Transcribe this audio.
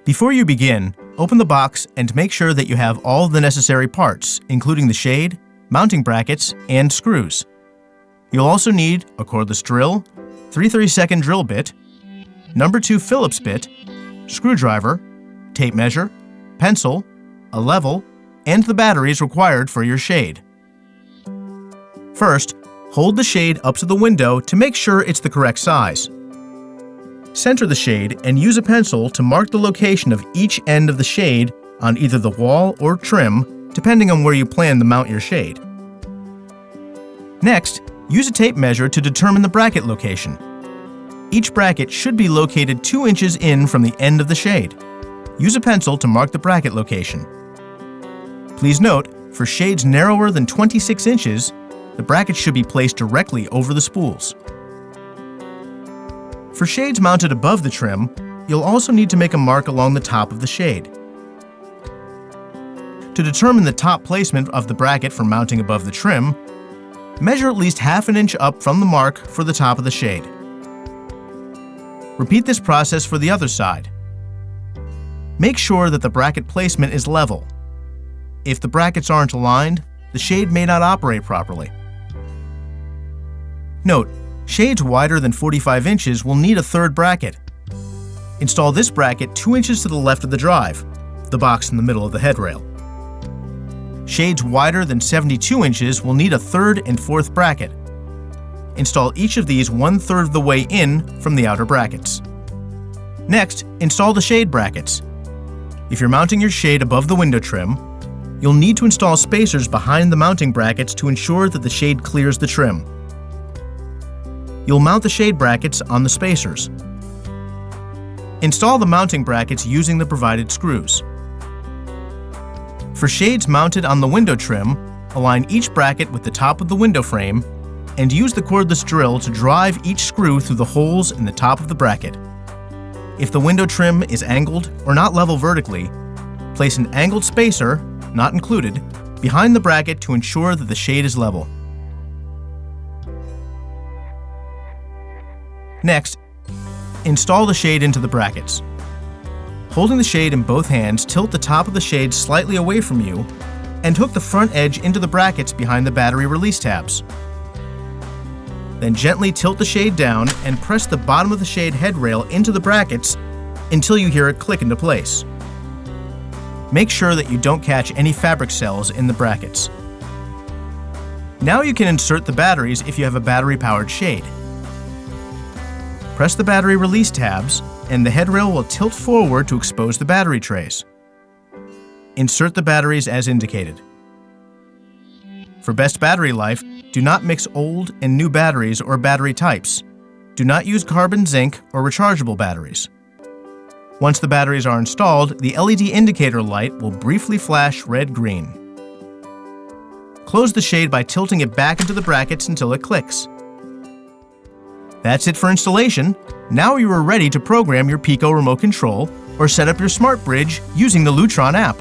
Before you begin, open the box and make sure that you have all the necessary parts, including the shade, mounting brackets, and screws. You'll also need a cordless drill, 3/32 drill bit, number 2 Phillips bit, screwdriver, tape measure, pencil, a level, and the batteries required for your shade. First, hold the shade up to the window to make sure it's the correct size. Center the shade and use a pencil to mark the location of each end of the shade on either the wall or trim, depending on where you plan to mount your shade. Next, use a tape measure to determine the bracket location. Each bracket should be located 2 inches in from the end of the shade. Use a pencil to mark the bracket location. Please note, for shades narrower than 26 inches, the bracket should be placed directly over the spools. For shades mounted above the trim, you'll also need to make a mark along the top of the shade. To determine the top placement of the bracket for mounting above the trim, measure at least ½ inch up from the mark for the top of the shade. Repeat this process for the other side. Make sure that the bracket placement is level. If the brackets aren't aligned, the shade may not operate properly. Note, shades wider than 45 inches will need a third bracket. Install this bracket 2 inches to the left of the drive, the box in the middle of the headrail. Shades wider than 72 inches will need a third and fourth bracket. Install each of these 1/3 of the way in from the outer brackets. Next, install the shade brackets. If you're mounting your shade above the window trim, you'll need to install spacers behind the mounting brackets to ensure that the shade clears the trim. You'll mount the shade brackets on the spacers. Install the mounting brackets using the provided screws. For shades mounted on the window trim, align each bracket with the top of the window frame and use the cordless drill to drive each screw through the holes in the top of the bracket. If the window trim is angled or not level vertically, place an angled spacer, not included, behind the bracket to ensure that the shade is level. Next, install the shade into the brackets. Holding the shade in both hands, tilt the top of the shade slightly away from you and hook the front edge into the brackets behind the battery release tabs. Then gently tilt the shade down and press the bottom of the shade headrail into the brackets until you hear it click into place. Make sure that you don't catch any fabric cells in the brackets. Now you can insert the batteries if you have a battery-powered shade. Press the battery release tabs, and the headrail will tilt forward to expose the battery trays. Insert the batteries as indicated. For best battery life, do not mix old and new batteries or battery types. Do not use carbon zinc or rechargeable batteries. Once the batteries are installed, the LED indicator light will briefly flash red-green. Close the shade by tilting it back into the brackets until it clicks. That's it for installation. Now you are ready to program your Pico remote control or set up your smart bridge using the Lutron app.